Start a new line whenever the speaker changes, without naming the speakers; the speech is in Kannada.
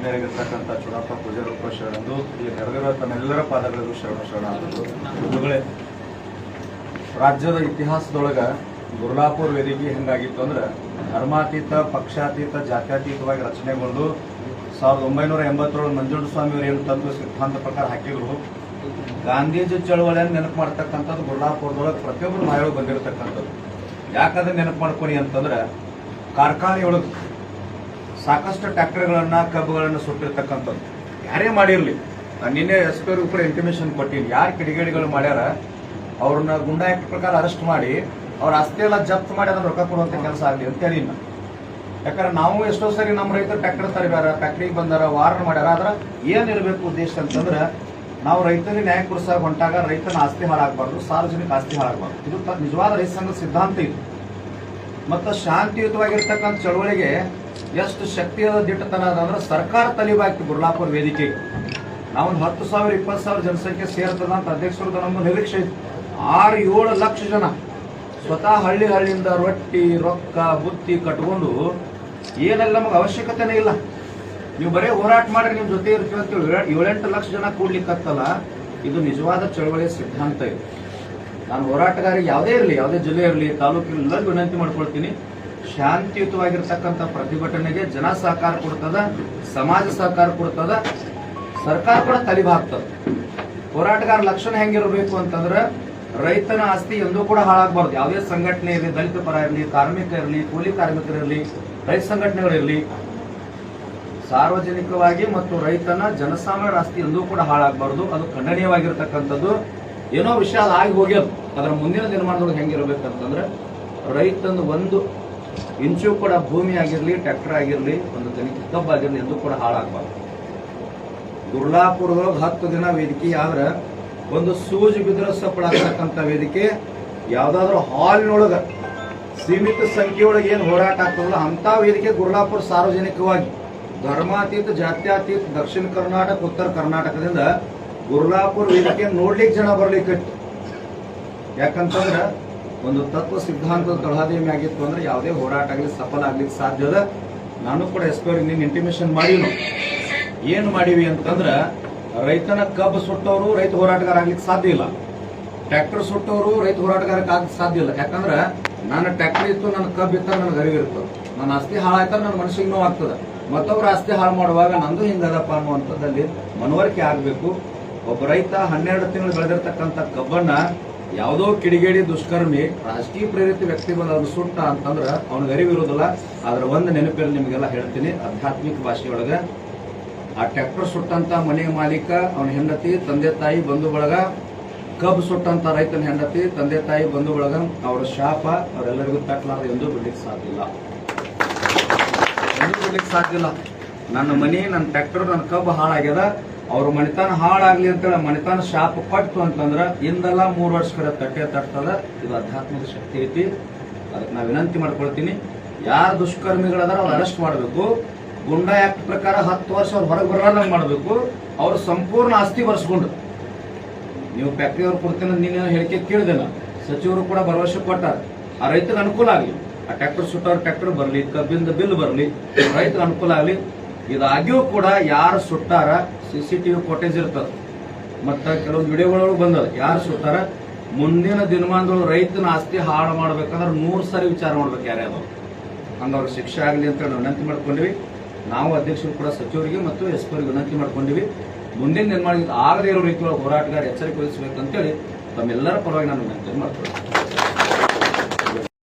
ಗಣ್ಯರಾಗಿರ್ತಕ್ಕಂಥ ಚುನಾಪಾ ಪೂಜಾರಪ್ಪ ಶರಣಂದು ಇಲ್ಲಿ ನೆರೆದಿರುವ ತಮ್ಮೆಲ್ಲರ ಪಾದಗಳಿಗೂ ಶರಣ ಬಂಧುಗಳೇ, ರಾಜ್ಯದ ಇತಿಹಾಸದೊಳಗ ಗುರ್ಲಾಪುರ ವೇದಿಕೆ ಹೆಂಗಾಗಿತ್ತು ಅಂದ್ರೆ ಧರ್ಮಾತೀತ, ಪಕ್ಷಾತೀತ, ಜಾತ್ಯತೀತವಾಗಿ ರಚನೆಗೊಂಡು 1987 ಮಂಜುಂಡಸ್ವಾಮಿ ಅವರು ಏನು ತಂದು ಸಿದ್ಧಾಂತ ಪ್ರಕಾರ ಹಾಕಿದ್ರು. ಗಾಂಧೀಜಿ ಚಳವಳಿಯನ್ನು ನೆನಪು ಮಾಡ್ತಕ್ಕಂಥದ್ದು ಗುರ್ಲಾಪುರದೊಳಗೆ ಪ್ರತಿಯೊಬ್ಬರು ಮಹಿಳೆಗಳು ಬಂದಿರತಕ್ಕಂಥದ್ದು. ಯಾಕಂದ್ರೆ ನೆನಪು ಮಾಡ್ಕೊನಿ ಅಂತಂದ್ರೆ ಕಾರ್ಖಾನೆಯೊಳಗೆ ಸಾಕಷ್ಟು ಟ್ರ್ಯಾಕ್ಟರ್ಗಳನ್ನ, ಕಬ್ಬುಗಳನ್ನು ಸುಟ್ಟಿರ್ತಕ್ಕಂಥದ್ದು ಯಾರೇ ಮಾಡಿರಲಿ. ನಾನು ನಿನ್ನೆ SP ಕೂಡ ಇಂಟಿಮೇಷನ್ ಕೊಟ್ಟಿನಿ. ಯಾರು ಕಿಡಿಗೇಡಿಗಳು ಮಾಡ್ಯಾರ ಅವ್ರನ್ನ ಗುಂಡಾ ಆಕ್ಟ್ ಪ್ರಕಾರ ಅರೆಸ್ಟ್ ಮಾಡಿ ಅವ್ರ ಆಸ್ತಿ ಎಲ್ಲ ಜಪ್ತ್ ಮಾಡಿ ಅದನ್ನ ರೊಕ್ಕ ಕೊಡುವಂತ ಕೆಲಸ ಆಗಲಿ ಅಂತೇಳಿ. ಯಾಕಂದ್ರೆ ನಾವು ಎಷ್ಟೋ ಸರಿ ನಮ್ಮ ರೈತರು ಟ್ರ್ಯಾಕ್ಟರ್ ತರಬ್ಯಾರ, ಫ್ಯಾಕ್ಟ್ರಿಗೆ ಬಂದಾರ, ವಾರಣ ಮಾಡ್ಯಾರ. ಆದ್ರೆ ಏನಿರಬೇಕು ಉದ್ದೇಶ ಅಂತಂದ್ರೆ ನಾವು ರೈತರಿಗೆ ನ್ಯಾಯ ಕೊಡಿಸಾಗ ಹೊಂಟಾಗ ರೈತನ ಆಸ್ತಿ ಹಾಳಾಗಬಾರ್ದು, ಸಾರ್ವಜನಿಕ ಆಸ್ತಿ ಹಾಳಾಗಬಾರ್ದು. ಇದು ನಿಜವಾದ ರೈತ ಸಂಘದ ಸಿದ್ಧಾಂತ ಇದು. ಮತ್ತು ಶಾಂತಿಯುತವಾಗಿರ್ತಕ್ಕಂಥ ಚಳವಳಿಗೆ ಎಷ್ಟು ಶಕ್ತಿಯಾದ ದಿಟ್ಟತನ ಅದಂದ್ರೆ ಸರ್ಕಾರ ತಲಿಬಾಕಿ ಗುರ್ಲಾಪುರ ವೇದಿಕೆಗೆ ನಾವೊಂದು 10,000 20,000 ಜನಸಂಖ್ಯೆ ಸೇರ್ತದ ಅಂತ ಅಧ್ಯಕ್ಷರು ನಮ್ಮ ನಿರೀಕ್ಷೆ ಇತ್ತು. 6-7 ಲಕ್ಷ ಜನ ಸ್ವತಃ ಹಳ್ಳಿಯಿಂದ ರೊಟ್ಟಿ, ರೊಕ್ಕ, ಬುತ್ತಿ ಕಟ್ಕೊಂಡು ಏನೆಲ್ಲ ನಮಗೆ ಅವಶ್ಯಕತೆನೇ ಇಲ್ಲ. ನೀವು ಬರೀ ಹೋರಾಟ ಮಾಡಿ ನಿಮ್ ಜೊತೆ ಇರ್ತೀವಿ ಅಂತೇಳಿ 7-8 ಲಕ್ಷ ಜನ ಕೂಡ್ಲಿಕ್ಕತ್ತಲ್ಲ. ಇದು ನಿಜವಾದ ಚಳವಳಿಯ ಸಿದ್ಧಾಂತ ಇದೆ. ನಾನು ಹೋರಾಟಗಾರಿಗೆ ಯಾವುದೇ ಇರಲಿ, ಯಾವುದೇ ಜಿಲ್ಲೆ ಇರಲಿ, ತಾಲೂಕಿನ ಎಲ್ಲರಿಗೂ ವಿನಂತಿ ಮಾಡ್ಕೊಳ್ತೀನಿ, ಶಾಂತಿಯುತವಾಗಿರ್ತಕ್ಕಂಥ ಪ್ರತಿಭಟನೆಗೆ ಜನ ಸಹಕಾರ ಕೊಡ್ತದ, ಸಮಾಜ ಸಹಕಾರ ಕೊಡ್ತದ, ಸರ್ಕಾರ ಕೂಡ ತಲಿಬಾಗ್ತದ. ಹೋರಾಟಗಾರ ಲಕ್ಷಣ ಹೆಂಗಿರಬೇಕು ಅಂತಂದ್ರೆ ರೈತನ ಆಸ್ತಿ ಎಂದೂ ಕೂಡ ಹಾಳಾಗಬಾರ್ದು. ಯಾವುದೇ ಸಂಘಟನೆ ಇರಲಿ, ದಲಿತ ಪರ ಇರಲಿ, ಕಾರ್ಮಿಕ ಇರಲಿ, ಕೂಲಿ ಕಾರ್ಮಿಕರಿರಲಿ, ರೈತ ಸಂಘಟನೆಗಳಿರಲಿ, ಸಾರ್ವಜನಿಕವಾಗಿ ಮತ್ತು ರೈತನ ಜನಸಾಮಾನ್ಯರ ಆಸ್ತಿ ಎಂದೂ ಕೂಡ ಹಾಳಾಗಬಾರ್ದು. ಅದು ಖಂಡನೀಯವಾಗಿರ್ತಕ್ಕಂಥದ್ದು. ಏನೋ ವಿಷಯ ಆಗಿ ಹೋಗ್ಯದು. ಅದರ ಮುಂದಿನ ದಿನಮಾನದೊಳಗೆ ಹೆಂಗಿರ್ಬೇಕಂತಂದ್ರೆ ರೈತನ 1 ಇಂಚು ಕೂಡ ಭೂಮಿ ಆಗಿರ್ಲಿ, ಟ್ರ್ಯಾಕ್ಟರ್ ಆಗಿರ್ಲಿ, ಒಂದು ತನಿಖೆ ಕಬ್ಬಾಗಿರ್ಲಿ ಎಂದೂ ಕೂಡ ಹಾಳಾಗಬಾರ್ದು. ಗುರ್ಲಾಪುರದೊಳಗೆ 10 ದಿನ ವೇದಿಕೆ ಆದ್ರೆ ಒಂದು ಸೂಜಿ ಬಿದ್ರ ಸಪ್ಪಳಾಗ್ತಕ್ಕಂಥ ವೇದಿಕೆ ಯಾವ್ದಾದ್ರು ಹಾಲ್ನೊಳಗ ಸೀಮಿತ ಸಂಖ್ಯೆಯೊಳಗೆ ಏನು ಹೋರಾಟ ಆಗ್ತದಲ್ಲ ಅಂತ ವೇದಿಕೆ ಗುರ್ಲಾಪುರ ಸಾರ್ವಜನಿಕವಾಗಿ ಧರ್ಮಾತೀತ, ಜಾತ್ಯತೀತ, ದಕ್ಷಿಣ ಕರ್ನಾಟಕ, ಉತ್ತರ ಕರ್ನಾಟಕದಿಂದ ಗುರ್ಲಾಪುರ ವೇದಿಕೆ ನೋಡ್ಲಿಕ್ಕೆ ಜನ ಬರ್ಲಿಕ್ಕೆ. ಯಾಕಂತಂದ್ರೆ ಒಂದು ತತ್ವ ಸಿದ್ಧಾಂತದ ತಳಹದಿಮೆ ಆಗಿತ್ತು ಅಂದ್ರೆ ಯಾವುದೇ ಹೋರಾಟ ಆಗಲಿ ಸಫಲ ಆಗ್ಲಿಕ್ಕೆ ಸಾಧ್ಯದ. ನಾನು ಕೂಡ SP ನಿನ್ನ ಇಂಟಿಮೇಷನ್ ಮಾಡಿವಿ. ಏನು ಮಾಡಿವಿ ಅಂತಂದ್ರೆ ರೈತನ ಕಬ್ಬು ಸುಟ್ಟವರು ರೈತ ಹೋರಾಟಗಾರ ಆಗ್ಲಿಕ್ಕೆ ಸಾಧ್ಯ ಇಲ್ಲ. ಟ್ರ್ಯಾಕ್ಟರ್ ಸುಟ್ಟವರು ರೈತ ಹೋರಾಟಗಾರಕ್ಕೆ ಆಗ್ಲಿಕ್ಕೆ ಸಾಧ್ಯ ಇಲ್ಲ. ಯಾಕಂದ್ರೆ ನನ್ನ ಟ್ರ್ಯಾಕ್ಟರ್ ಇತ್ತು, ನನ್ನ ಕಬ್ಬು ಇತ್ತ, ನನಗೆ ಅರಿವಿರ್ತದೆ. ನನ್ನ ಆಸ್ತಿ ಹಾಳಾಯ್ತ ನನ್ನ ಮನಸ್ಸಿಗೆ ನೋವು ಆಗ್ತದೆ. ಮತ್ತೊಬ್ಬರ ಆಸ್ತಿ ಹಾಳು ಮಾಡುವಾಗ ನಂದು ಹಿಂಗದಪ್ಪ ಅನ್ನುವಂಥದ್ದಲ್ಲಿ ಮನವರಿಕೆ ಆಗಬೇಕು. ಒಬ್ಬ ರೈತ 12 ತಿಂಗಳು ಬೆಳೆದಿರ್ತಕ್ಕಂಥ ಕಬ್ಬನ್ನ ಯಾವುದೋ ಕಿಡಿಗೇಡಿ ದುಷ್ಕರ್ಮಿ ರಾಜಕೀಯ ಪ್ರೇರಿತ ವ್ಯಕ್ತಿ ಬಂದ ಅವ್ನು ಸುಟ್ಟ ಅಂತಂದ್ರೆ ಅವನಿಗೆ ಅರಿವಿರೋದಿಲ್ಲ. ಆದ್ರೆ ಒಂದು ನೆನಪಿನಲ್ಲಿ ನಿಮಗೆಲ್ಲ ಹೇಳ್ತೀನಿ, ಆಧ್ಯಾತ್ಮಿಕ ಭಾಷೆಯೊಳಗೆ ಆ ಟ್ರ್ಯಾಕ್ಟರ್ ಸುಟ್ಟಂತ ಮನೆ ಮಾಲೀಕ, ಅವನ ಹೆಂಡತಿ, ತಂದೆ ತಾಯಿ, ಬಂಧು ಬಳಗ, ಕಬ್ಬು ಸುಟ್ಟಂತ ರೈತನ ಹೆಂಡತಿ, ತಂದೆ ತಾಯಿ, ಬಂಧು ಬಳಗ, ಅವರ ಶಾಪ ಅವರೆಲ್ಲರಿಗೂ ತಟ್ಟಲಾರ ಎಂದು ಬಿಡ್ಲಿಕ್ಕೆ ಸಾಧ್ಯ ಇಲ್ಲ. ನನ್ನ ಮನೆ, ನನ್ನ ಟ್ರ್ಯಾಕ್ಟರ್, ನನ್ನ ಕಬ್ಬು ಹಾಳಾಗ್ಯದ, ಅವ್ರ ಮಣಿತಾನ ಹಾಳಾಗ್ಲಿ ಅಂತೇಳಿ ಮಣಿತಾನ ಶಾಪ ಕೊಟ್ಟು ಅಂತಂದ್ರ ಇಂದೆಲ್ಲ 3 ವರ್ಷಗಳ ತಟ್ಟದ. ಇದು ಆಧ್ಯಾತ್ಮಿಕ ಶಕ್ತಿ ಐತಿ. ಅದಕ್ಕೆ ನಾ ವಿನಂತಿ ಮಾಡ್ಕೊಳ್ತೀನಿ, ಯಾರು ದುಷ್ಕರ್ಮಿಗಳದಾರ ಅವ್ರು ಅರೆಸ್ಟ್ ಮಾಡಬೇಕು. ಗುಂಡಾ ಆಕ್ಟ್ ಪ್ರಕಾರ 10 ವರ್ಷ ಅವ್ರು ಹೊರಗೆ ಬರಲಾರ್ದಂಗೆ ಮಾಡಬೇಕು. ಅವ್ರ ಸಂಪೂರ್ಣ ಆಸ್ತಿ ಬರ್ಸ್ಕೊಂಡು ನೀವು ಫ್ಯಾಕ್ಟ್ರಿ ಅವ್ರು ಕೊಡ್ತೇನೆ ನೀನು ಹೇಳಿಕೆ ಕೇಳಿದೆಲ್ಲ, ಸಚಿವರು ಕೂಡ ಭರವಸೆ ಕೊಟ್ಟಾರ. ಆ ರೈತರಿಗೆ ಅನುಕೂಲ ಆಗಲಿ, ಆ ಟ್ರ್ಯಾಕ್ಟರ್ ಸುಟ್ಟವ್ರ ಟ್ರ್ಯಾಕ್ಟರ್ ಬರಲಿ, ಕಬ್ಬಿಂದ ಬಿಲ್ ಬರಲಿ, ರೈತರಿಗೆ ಅನುಕೂಲ ಆಗಲಿ. ಇದಾಗ್ಯೂ ಕೂಡ ಯಾರು ಸುಟ್ಟಾರ CCTV ಫೋಟೇಜ್ ಇರ್ತದೆ, ಮತ್ತು ಕೆಲವೊಂದು ವಿಡಿಯೋಗಳು ಬಂದದ. ಯಾರು ಸುಟ್ಟಾರ ಮುಂದಿನ ದಿನಮಾನದೊಳಗೆ ರೈತನ ಆಸ್ತಿ ಹಾಳು ಮಾಡ್ಬೇಕಂದ್ರೆ 100 ಸರಿ ವಿಚಾರ ಮಾಡ್ಬೇಕು ಯಾರ್ಯಾರು. ಹಂಗ ಅವ್ರಿಗೆ ಶಿಕ್ಷೆ ಆಗಲಿ ಅಂತ ನಾವು ವಿನಂತಿ ಮಾಡ್ಕೊಂಡಿವಿ. ನಾವು ಅಧ್ಯಕ್ಷರು ಕೂಡ ಸಚಿವರಿಗೆ ಮತ್ತು SP ವಿನಂತಿ ಮಾಡ್ಕೊಂಡಿವಿ. ಮುಂದಿನ ನಿರ್ಮಾಣ ಆಗದೇ ಇರೋ ರೀತಿಯೊಳಗೆ ಹೋರಾಟಗಾರ ಎಚ್ಚರಿಕೆ ವಹಿಸಬೇಕಂತೇಳಿ ತಮ್ಮೆಲ್ಲರ ಪರವಾಗಿ ನಾನು ವಿನಂತಿ ಮಾಡ್ತೀನಿ.